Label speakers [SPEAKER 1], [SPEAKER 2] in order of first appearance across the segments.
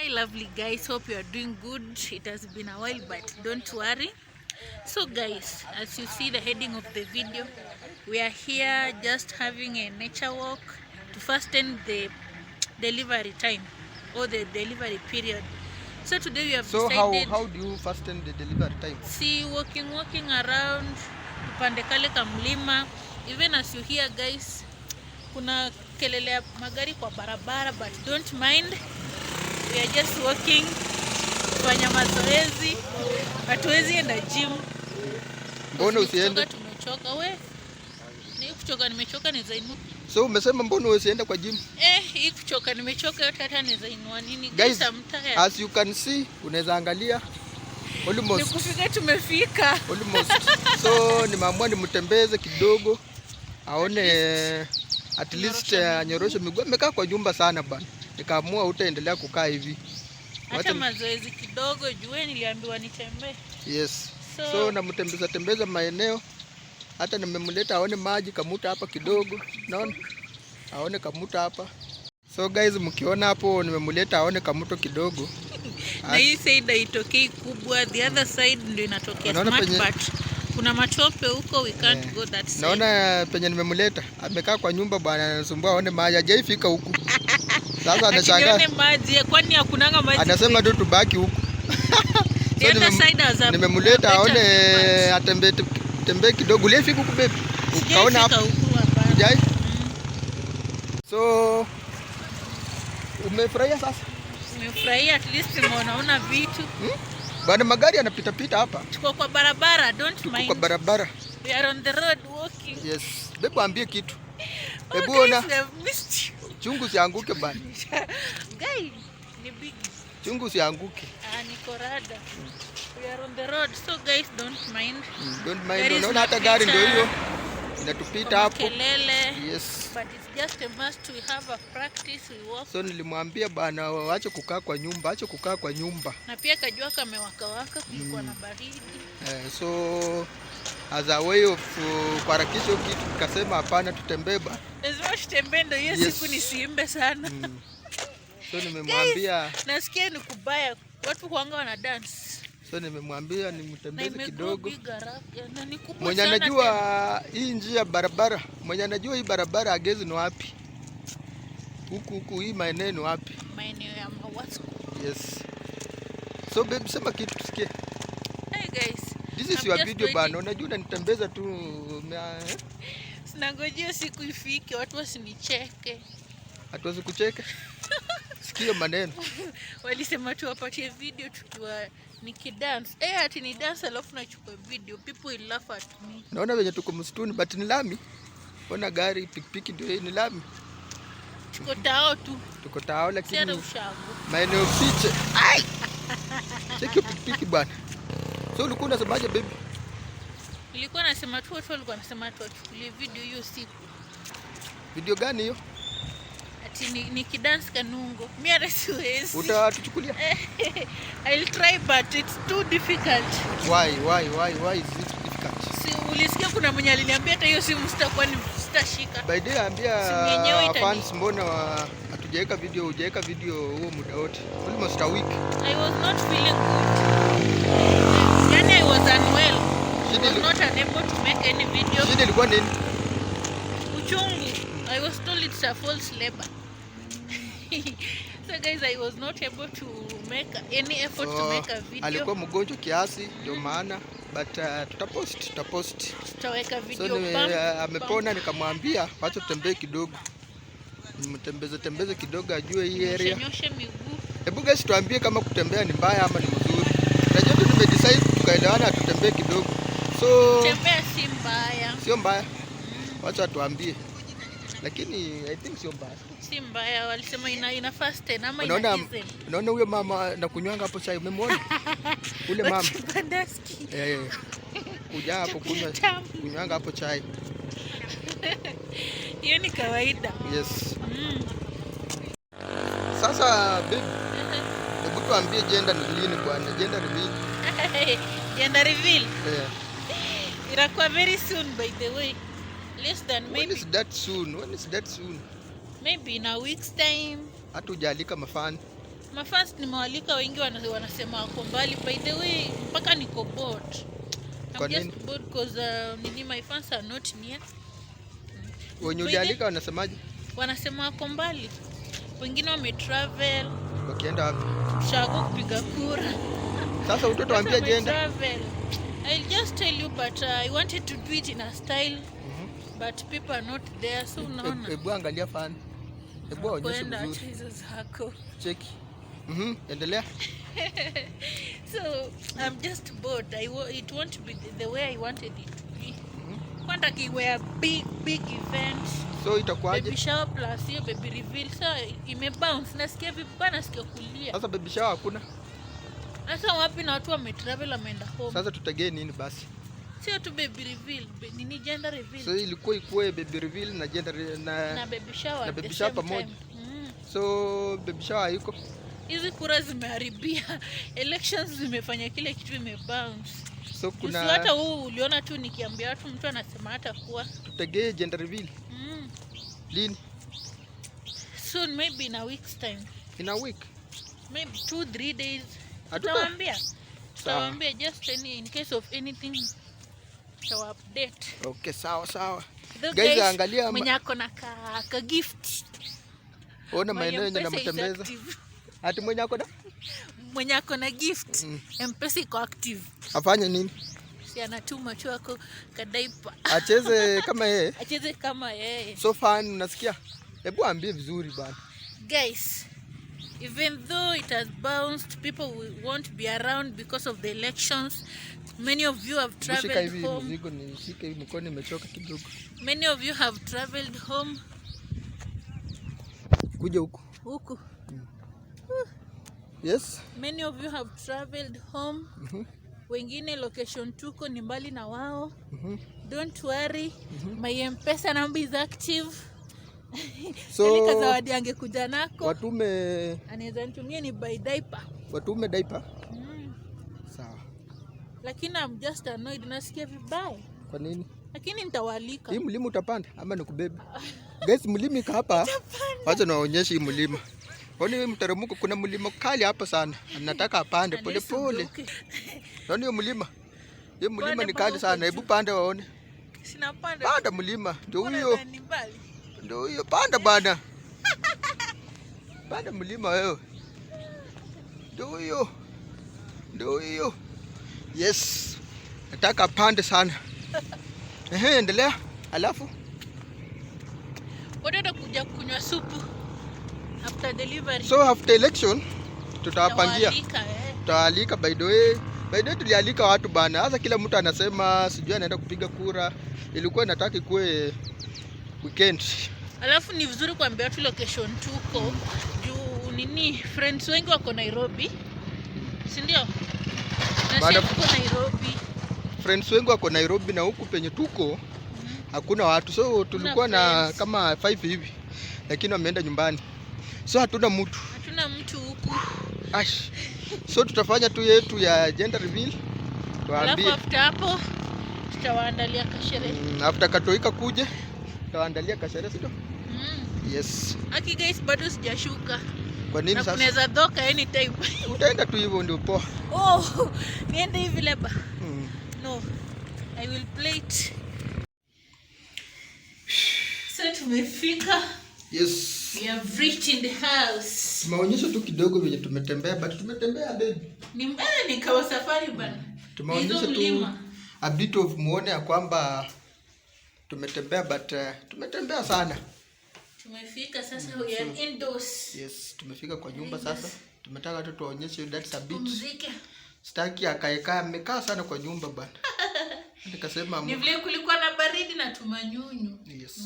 [SPEAKER 1] lovely guys, hope you are doing good. It has been a while, but don't worry. So guys, as you see the heading of the video, we are here just having a nature walk to fasten the delivery time or the delivery period. So today we have decided,
[SPEAKER 2] how do you fasten the delivery time?
[SPEAKER 1] See, walking around upande kale kamlima. Even as you hear guys, kuna kelele ya magari kwa barabara, but don't mind, we are just walking, kufanya mazoezi. Hatuwezi enda gym.
[SPEAKER 2] Mbona usiende?
[SPEAKER 1] Tumechoka we. Ni kuchoka nimechoka ni zainu.
[SPEAKER 2] So umesema mbona usiende kwa gym?
[SPEAKER 1] Hii kuchoka nimechoka yote hata ni zainua nini?
[SPEAKER 2] Guys, as you can see, unaweza angalia almost.
[SPEAKER 1] Nikufika tumefika.
[SPEAKER 2] Almost. So nimeamua nimtembeze kidogo aone at least anyoroshe miguu. Amekaa kwa nyumba sana bana. Nikaamua utaendelea kukaa hivi.
[SPEAKER 1] Hata mazoezi kidogo jue niliambiwa nitembee.
[SPEAKER 2] Yes. So namtembeza tembeza maeneo. Hata nimemleta aone maji kamuta hapa kidogo. Naona aone kamuta hapa. So guys, mkiona hapo nimemleta aone kamuto kidogo.
[SPEAKER 1] Na hii side haitokei kubwa, the other side ndio inatokea smart but kuna matope huko, we can't go that side.
[SPEAKER 2] Naona penye nimemleta amekaa kwa nyumba bwana, anasumbua aone maji, hajaifika huku. Sasa anashangaa. Aone
[SPEAKER 1] maji, kwani hakunanga maji?
[SPEAKER 2] Anasema tu tubaki huku.
[SPEAKER 1] The other side as
[SPEAKER 2] nimemleta aone atembee kidogo. Ulifika huku baby? Ukaona hapo? Hujai? So umefurahia sasa?
[SPEAKER 1] Umefurahia, at least unaona vitu.
[SPEAKER 2] Bwana magari yanapita pita hapa.
[SPEAKER 1] Tuko kwa barabara, don't mind.
[SPEAKER 2] Tuko kwa barabara.
[SPEAKER 1] We are on the road walking.
[SPEAKER 2] Yes. Bebu ambie kitu. Bebu ona. Chungu sianguke bwana.
[SPEAKER 1] Guys, ni big.
[SPEAKER 2] Chungu sianguke.
[SPEAKER 1] Niko rada. We are on the road, so guys don't mind.
[SPEAKER 2] Don't mind. Unaona hata gari ndio hiyo inatupita hapo.
[SPEAKER 1] Kelele.
[SPEAKER 2] Yes.
[SPEAKER 1] But it's just a must, we have a practice, we walk.
[SPEAKER 2] So nilimwambia bwana waache kukaa kwa nyumba, acha kukaa kwa nyumba.
[SPEAKER 1] Na pia kajua kamewaka waka, kulikuwa na baridi.
[SPEAKER 2] So as a way of kuharakisha kitu nikasema hapana, tutembee bwana.
[SPEAKER 1] Lazima tutembee ndio hiyo siku nisiimbe sana.
[SPEAKER 2] So nimemwambia
[SPEAKER 1] nasikia ni kubaya, watu huanga wana dance.
[SPEAKER 2] So nimemwambia nimtembeze kidogo.
[SPEAKER 1] Na
[SPEAKER 2] mwenye anajua hii njia barabara, mwenye anajua hii barabara agezi ni wapi? Huku hii maeneo ni wapi?
[SPEAKER 1] Maeneo ya Mawasco.
[SPEAKER 2] Yes. So baby, sema kitu tusikie.
[SPEAKER 1] Hey guys,
[SPEAKER 2] this is your video bana. Unajua unanitembeza tu.
[SPEAKER 1] Sinangojea siku ifike watu wasinicheke.
[SPEAKER 2] Hatuwezi kucheka. Sikia maneno.
[SPEAKER 1] Walisema tuwapatie video tukiwa nikidance. Ati ni dance alafu nachukua video. People will laugh at me.
[SPEAKER 2] Naona venye tuko msituni but ni lami. Ona gari pikipiki ndio hii ni lami.
[SPEAKER 1] Tuko tao tu.
[SPEAKER 2] Tuko tao lakini
[SPEAKER 1] sasa ushago.
[SPEAKER 2] Maeneo fiche. Ai. Cheki pikipiki bwana. So ulikuwa unasemaje baby?
[SPEAKER 1] Nilikuwa nasema tu watu walikuwa nasema tu wachukulie video hiyo siku.
[SPEAKER 2] Video gani hiyo?
[SPEAKER 1] Ati ni kidance kanungo. Mimi hata siwezi.
[SPEAKER 2] Utatuchukulia?
[SPEAKER 1] I'll try but it's too difficult.
[SPEAKER 2] Why is it difficult?
[SPEAKER 1] Si ulisikia kuna mwenye aliniambia hata hiyo simu sitakuwa sitashika.
[SPEAKER 2] By the way ambia fans mbona hatujaweka video, hujaweka video huo muda wote. Almost a week.
[SPEAKER 1] I was not feeling good. Yani I was unwell. I was not unable to make any video.
[SPEAKER 2] Shida ilikuwa nini?
[SPEAKER 1] Uchungu. I was told it's a false labor. So guys, I was not able to make any effort to make a video.
[SPEAKER 2] Alikuwa mgonjwa kiasi ndio maana but tutapost.
[SPEAKER 1] Tutaweka video.
[SPEAKER 2] So amepona, nikamwambia acha tutembee kidogo. Nimtembeze kidogo ajue hii area.
[SPEAKER 1] Nyoshe miguu.
[SPEAKER 2] Hebu guys tuambie kama kutembea ni mbaya ama ni mzuri. Najua tu tumedecide tukaelewana tutembee kidogo. So
[SPEAKER 1] kutembea si mbaya.
[SPEAKER 2] Sio mbaya. Wacha tuambie. Lakini I think sio mbaya.
[SPEAKER 1] Si mbaya, walisema ina fast ama ina easy.
[SPEAKER 2] Unaona huyo mama na kunywanga hapo chai, umemwona? Ule mama. Kuja hapo kunywanga hapo chai.
[SPEAKER 1] Hiyo ni kawaida.
[SPEAKER 2] Yes. Sasa baby, hebu tuambie gender ni lini bwana? Gender reveal.
[SPEAKER 1] Gender reveal? Itakuwa very soon by the way. Less than maybe.
[SPEAKER 2] When is that soon? Maybe
[SPEAKER 1] in a week's time.
[SPEAKER 2] Hata hujalika mafani.
[SPEAKER 1] Mafans nimewalika wengi wanasema wako mbali. By the way, mpaka niko bored. I'm just bored because my fans are not near.
[SPEAKER 2] Wenye ulialika wanasemaje?
[SPEAKER 1] Wanasema wako mbali. Wengine wametravel.
[SPEAKER 2] Wakienda wapi?
[SPEAKER 1] Shago kupiga kura.
[SPEAKER 2] Sasa utoto waambia agenda.
[SPEAKER 1] I'll just tell you, but I wanted to do it in a style. But people are not there, so unaona.
[SPEAKER 2] Hebu angalia fan. Hebu onyesha vizuri. Cheki. Endelea.
[SPEAKER 1] So I'm just bored. It won't be the way I wanted it to be. Kwanda kiwe big event.
[SPEAKER 2] So itakuwaje?
[SPEAKER 1] Baby shower plus hiyo baby reveal. So imebounce. Nasikia vibaya, nasikia kulia.
[SPEAKER 2] Sasa baby shower hakuna.
[SPEAKER 1] Sasa wapi na watu wametravel wameenda home.
[SPEAKER 2] Sasa tutegee nini basi?
[SPEAKER 1] Sio tu baby reveal, nini gender reveal.
[SPEAKER 2] So ilikuwa baby reveal na gender
[SPEAKER 1] na baby shower.
[SPEAKER 2] Na baby shower pamoja. So baby shower haiko.
[SPEAKER 1] Hizi kura zimeharibia. Elections zimefanya kile kitu imebounce.
[SPEAKER 2] So kuna
[SPEAKER 1] hata uliona tu nikiambia watu mtu anasema hata kuwa
[SPEAKER 2] tutegee gender reveal. Lini?
[SPEAKER 1] Soon, maybe in a week's time.
[SPEAKER 2] In a week?
[SPEAKER 1] Maybe 2-3 days. Tutawaambia just in case of anything. Tawa update.
[SPEAKER 2] Okay, sawa.
[SPEAKER 1] Guys, angalia mwenye ako na ka gift.
[SPEAKER 2] Ona maeneo yenye namtembeza. Ati mwenye ako na gift. M-Pesa iko active. Afanye nini?
[SPEAKER 1] Si anatuma tu ako kadaipa.
[SPEAKER 2] Acheze kama yeye.
[SPEAKER 1] Acheze kama yeye.
[SPEAKER 2] So fun, unasikia? Hebu ambie vizuri bana.
[SPEAKER 1] Guys, even though it has bounced, people won't be around because of the elections. Many of you have traveled home. Many of you have traveled home.
[SPEAKER 2] Kuja huku. Yes.
[SPEAKER 1] Many of you have traveled home. Wengine location tuko ni mbali na wao. Don't worry. My M-Pesa number is active. So kazawadi angekuja nako.
[SPEAKER 2] Watume
[SPEAKER 1] anaweza nitumie ni by diaper.
[SPEAKER 2] Watume diaper. Sawa.
[SPEAKER 1] Lakini I'm just annoyed, nasikia vibaya.
[SPEAKER 2] Kwa nini?
[SPEAKER 1] Lakini nitawalika.
[SPEAKER 2] Hii mlima utapanda ama nikubebe? Guys, mlima iko hapa. Wacha naonyesha hii mlima. Oni mteremko, kuna mlima kali hapa sana. Nataka apande pole pole. Nani hiyo mlima? Hiyo mlima ni kali sana. Hebu panda waone.
[SPEAKER 1] Sina panda.
[SPEAKER 2] Panda mlima. Ndio huyo. Ndio hiyo, panda bana. Panda mlima wewe. Ndio hiyo. Yes. Nataka pande sana. Endelea. Alafu
[SPEAKER 1] watoto kuja kunywa supu after delivery.
[SPEAKER 2] So after election tutawapangia. Tutawaalika by the way tulialika watu bana. Sasa kila mtu anasema sijui anaenda kupiga kura. Ilikuwa nataka ikue weekend.
[SPEAKER 1] Alafu ni vizuri kuambia watu location tuko. Juu nini friends wengi wako Nairobi. Si ndio? Na tuko Nairobi.
[SPEAKER 2] Friends wengi wako Nairobi na huku penye tuko hakuna watu. So tulikuwa na kama 5 hivi. Lakini wameenda nyumbani. So hatuna mtu
[SPEAKER 1] huku.
[SPEAKER 2] So tutafanya tu yetu ya gender reveal.
[SPEAKER 1] Tuambie. Alafu after hapo tutawaandalia kasherehe.
[SPEAKER 2] After katoika kuje tutawaandalia kasherehe sio? Yes.
[SPEAKER 1] Aki guys, bado sijashuka.
[SPEAKER 2] Kwa nini sasa?
[SPEAKER 1] Unaweza doka anytime.
[SPEAKER 2] Utaenda tu hivyo ndio poa.
[SPEAKER 1] Niende hivi leba. No. I will play it. So tumefika.
[SPEAKER 2] Yes.
[SPEAKER 1] We have reached in the house.
[SPEAKER 2] Tumeonyesha tu kidogo venye tumetembea, but tumetembea baby.
[SPEAKER 1] Ni kama safari bana.
[SPEAKER 2] Tumeonyesha tu a bit of muone ya kwamba tumetembea, but tumetembea sana.
[SPEAKER 1] Tumefika sasa, we are indoors.
[SPEAKER 2] Yes, tumefika kwa nyumba sasa. Tumetaka tu tuonyeshe that's a bit.
[SPEAKER 1] Muziki.
[SPEAKER 2] Sitaki akaeka amekaa sana kwa nyumba bana. Nikasema
[SPEAKER 1] ni vile kulikuwa na baridi na tumanyunyu.
[SPEAKER 2] Yes.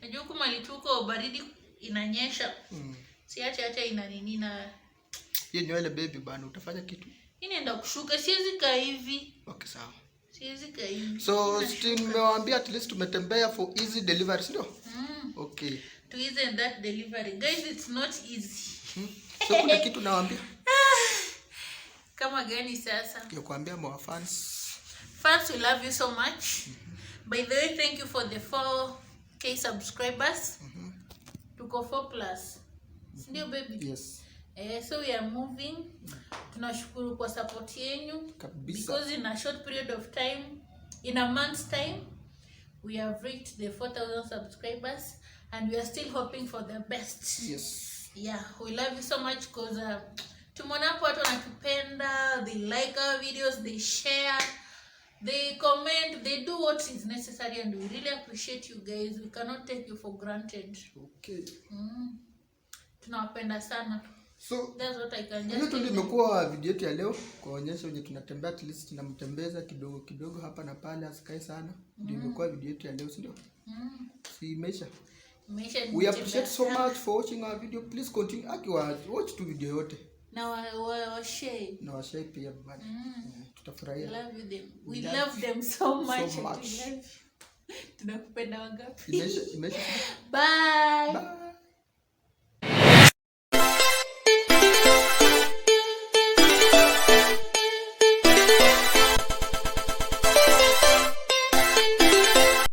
[SPEAKER 1] Najua huko mali tuko baridi inanyesha. Siache hata ina nini na
[SPEAKER 2] hiyo nywele baby bana, utafanya kitu.
[SPEAKER 1] Inaenda kushuka, siwezi kaa hivi.
[SPEAKER 2] Okay, sawa.
[SPEAKER 1] Siwezi kaa hivi.
[SPEAKER 2] So nimewaambia at least tumetembea for easy delivery, sio? Okay.
[SPEAKER 1] To easy and that delivery. Guys, it's not easy.
[SPEAKER 2] So kuna kitu nawaambia.
[SPEAKER 1] Kama gani sasa?
[SPEAKER 2] Ya kuambia more fans.
[SPEAKER 1] Fans, we love you so much. By the way, thank you for the 4K subscribers. Tuko 4+. Ndio baby.
[SPEAKER 2] Yes.
[SPEAKER 1] So we are moving. Tunashukuru kwa support yenu
[SPEAKER 2] kabisa.
[SPEAKER 1] Because in a short period of time, in a month's time, we have reached the 4,000 subscribers and we are still hoping for the best.
[SPEAKER 2] Yes.
[SPEAKER 1] Yeah, we love you so much because tumeona hapo watu wanatupenda, they like our videos, they share, they comment, they do what is necessary and we really appreciate you guys. We cannot take you for granted.
[SPEAKER 2] Okay.
[SPEAKER 1] Tunawapenda sana.
[SPEAKER 2] So
[SPEAKER 1] that's what I can just
[SPEAKER 2] ndio imekuwa video yetu ya leo kuonyesha wenye tunatembea, at least tunamtembeza kidogo kidogo hapa na pale, asikae sana. Ndio imekuwa video yetu ya leo, si ndio? Si imesha. We appreciate so much for watching our video. Please continue watch tu video yote.
[SPEAKER 1] Na wa share.
[SPEAKER 2] Na wa share pia bana. Tutafurahia.
[SPEAKER 1] We love them so much. Tunakupenda wangapi?
[SPEAKER 2] Imesha.
[SPEAKER 1] Bye.